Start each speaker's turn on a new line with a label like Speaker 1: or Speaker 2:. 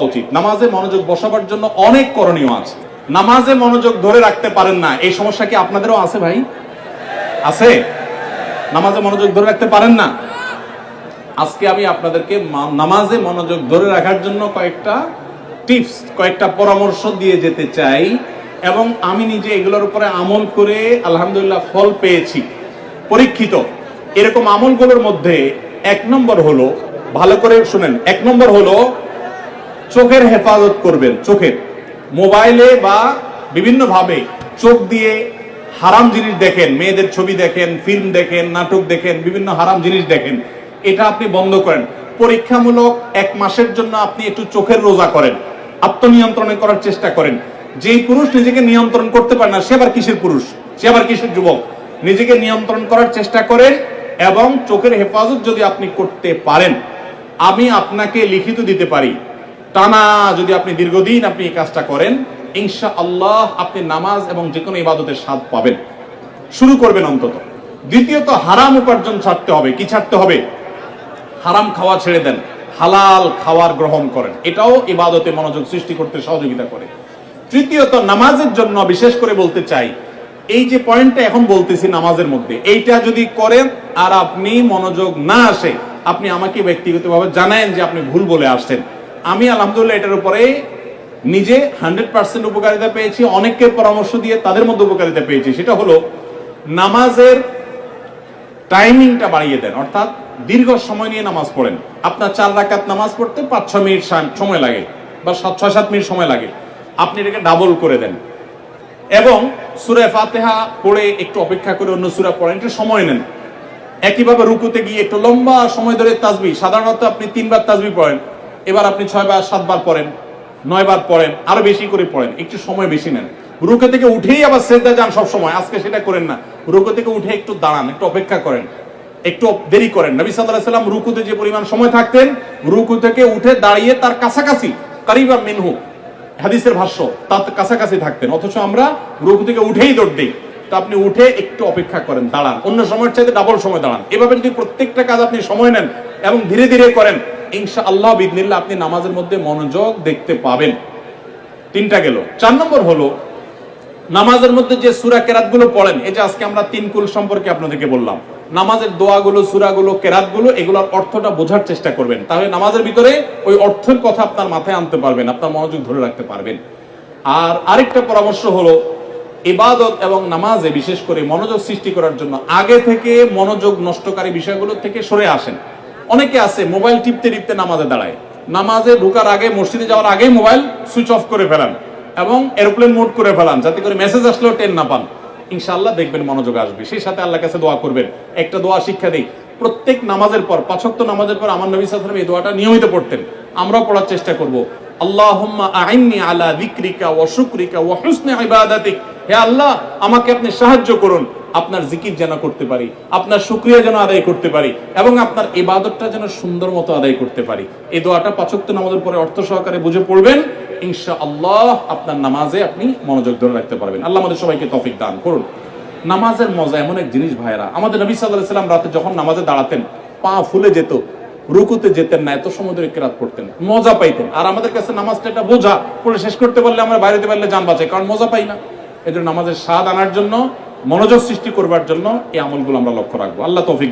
Speaker 1: উচিত। নামাজে মনোযোগ বসাবার জন্য অনেক করণীয় আছে। নামাজে মনোযোগ ধরে রাখতে পারেন না, এই সমস্যা কি আপনাদেরও আছে ভাই? আছে? নামাজে মনোযোগ ধরে রাখতে পারেন না? আজকে আমি আপনাদেরকে নামাজে মনোযোগ ধরে রাখার জন্য কয়েকটা টিপস, কয়েকটা পরামর্শ দিয়ে যেতে চাই, এবং আমি নিজে এগুলোর উপরে আমল করে আলহামদুলিল্লাহ ফল পেয়েছি, পরীক্ষিত। এরকম আমলগুলোর মধ্যে এক নম্বর হলো, ভালো করে শুনেন, এক নম্বর হলো চোখের হেফাজত করবেন। চোখের, মোবাইলে বা বিভিন্ন ভাবে চোখ দিয়ে হারাম জিনিস দেখেন, মেয়েদের ছবি দেখেন, ফিল্ম দেখেন, নাটক দেখেন, বিভিন্ন হারাম জিনিস দেখেন, এটা আপনি বন্ধ করেন। পরীক্ষামূলক 1 মাসের জন্য আপনি একটু চোখের রোজা করেন, আত্মনিয়ন্ত্রণে করার চেষ্টা করেন। যেই পুরুষ নিজেকে নিয়ন্ত্রণ করতে পারে না, সে আবার কিসের পুরুষ, সে আবার কিসের যুবক? নিজেকে নিয়ন্ত্রণ করার চেষ্টা করেন, এবং চোখের হেফাজত যদি আপনি করতে পারেন, আমি আপনাকে লিখিত দিতে পারি, টানা যদি আপনি দীর্ঘদিন আপনি এই কাজটা করেন, ইনশাআল্লাহ আপনি নামাজ এবং যে কোনো ইবাদতের স্বাদ পাবেন। শুরু করবেন অন্তত। দ্বিতীয়ত, হারাম উপার্জন ছাড়তে হবে। কি ছাড়তে হবে? হারাম খাওয়া ছেড়ে দেন, হালাল খাওয়ার গ্রহণ করেন, এটাও ইবাদতে মনোযোগ সৃষ্টি করতে সহযোগিতা করে। তৃতীয়ত, নামাজের জন্য বিশেষ করে বলতে চাই, এই যে পয়েন্টটা এখন বলতেছি নামাজের মধ্যে, এইটা যদি করেন আর আপনি মনোযোগ না আসে, আপনি আমাকে ব্যক্তিগতভাবে জানায়েন যে আপনি ভুল বলে আসছেন। আমি আলহামদুলিল্লাহ এটার উপরে নিজে 100% উপকারিতা পেয়েছি, অনেককে পরামর্শ দিয়ে তাদের মধ্যে উপকারিতা পেয়েছি। সেটা হলো নামাজের টাইমিংটা বাড়িয়ে দেন, অর্থাৎ দীর্ঘ সময় নিয়ে নামাজ পড়েন। আপনার 4 রাকাত নামাজ পড়তে 5-6 মিনিট সময় লাগে, বা 6-7 মিনিট সময় লাগে, আপনি এটাকে ডাবল করে দেন, এবং সূরা ফাতিহা পড়ে একটু অপেক্ষা করে অন্য সূরা পড়েন, একটু সময় নেন। একইভাবে রুকুতে গিয়ে একটু লম্বা সময় ধরে তাসবিহ, সাধারণত আপনি 3 বার তাসবিহ পড়েন, এবার আপনি 6 বার 7 বার পড়েন, 9 বার পড়েন, আরো বেশি করে পড়েন, একটু সময় বেশি নেন। রুকু থেকে উঠেই আবার সিজদা যান সব সময়, আজকে সেটা করেন না। রুকু থেকে উঠে একটু দাঁড়ান, একটু অপেক্ষা করেন, একটু দেরি করেন। নবী সাল্লাল্লাহু আলাইহি ওয়াসাল্লাম রুকুতে যে পরিমাণ সময় থাকতেন, রুকু থেকে উঠে দাঁড়িয়ে তার কাছাকাছি, কারিবা মিনহু হাদিসের ভাষ্য, তার কাছাকাছি থাকতেন, অথচ আমরা রুকু থেকে উঠেই দৌড় দিই। তো আপনি উঠে একটু অপেক্ষা করেন, দাঁড়ান, অন্য সময়ের চাইতে ডাবল সময় দাঁড়ান। এভাবে যদি প্রত্যেকটা কাজ আপনি সময় নেন এবং ধীরে ধীরে করেন, ইনশাআল্লাহ বিইذনিল্লাহ আপনি নামাজের মধ্যে মনোযোগ দেখতে পাবেন। 3টা গেল। 4 নম্বর হলো নামাজের মধ্যে যে সূরা কেরাতগুলো পড়েন, এই যে আজকে আমরা 3 কুল সম্পর্কে আপনাদেরকে বললাম, নামাজের দোয়াগুলো, সূরাগুলো, কেরাতগুলো, এগুলোর অর্থটা বোঝার চেষ্টা করবেন। তাহলে নামাজের ভিতরে ওই অর্থের কথা আপনার মাথায় আনতে পারবেন, আপনার মনোযোগ ধরে রাখতে পারবেন। আর আরেকটা পরামর্শ হলো, ইবাদত এবং নামাজে বিশেষ করে মনোযোগ সৃষ্টি করার জন্য আগে থেকে মনোযোগ নষ্টকারী বিষয়গুলো থেকে সরে আসেন। অনেকে আছে মোবাইল টিপতে টিপতে নামাজে দাঁড়ায়, নামাজে ঢোকার আগে, মসজিদে যাওয়ার আগেই মোবাইল সুইচ অফ করে ফেলান এবং এরোপ্লেন মোড করে ফেলান, যাতে করে মেসেজ আসলেও টের না পান। ইনশাআল্লাহ দেখবেন মনোযোগ আসবে। সেই সাথে আল্লাহর কাছে দোয়া করবেন। একটা দোয়া শিক্ষা দেই, প্রত্যেক নামাজের পর, 5 ওয়াক্ত নামাজের পর আমার নবী সাল্লাল্লাহু আলাইহি ওয়াসাল্লাম এই দোয়াটা নিয়মিত পড়তেন, আমরাও পড়ার চেষ্টা করব। আল্লাহুম্মা আইন্নি আলা যিকরিকা ওয়া শুকরিকা ওয়া হুসনি ইবাদাতিক, হে আল্লাহ আমাকে আপনি সাহায্য করুন, আপনার জিকির যেন করতে পারি, আপনার শুকরিয়া যেন আদায় করতে পারি, এবং আপনার ইবাদতটা যেন সুন্দর মতো আদায় করতে পারি। এই দোয়াটা 5 ওয়াক্ত নামাজের পরে অর্থ সহকারে বুঝে পড়বেন, ইনশাআল্লাহ আপনার নামাজে আপনি মনোযোগ ধরে রাখতে পারবেন। আল্লাহ আমাদের সবাইকে তৌফিক দান করুন। নামাজের মজা এমন এক জিনিস ভাইরা, আমাদের নবী সাল্লাল্লাহু আলাইহি ওয়াসাল্লাম রাতে যখন নামাজে দাঁড়াতেন, পা ফুলে যেত, রুকুতে যেতেন না, এত সময় ধরে কেরাত পড়তেন, মজা পাইতেন। আর আমাদের কাছে নামাজটা একটা বোঝা, পড়ে শেষ করতে পারলে আমরা বাইরে যেতে পারলে জান বাঁচে, কারণ মজা পাই না। এই জন্য নামাজের স্বাদ আনার জন্য, মনোযোগ সৃষ্টি করবার জন্য এই আমলগুলো আমরা লক্ষ্য রাখবো। আল্লাহ তৌফিক দান।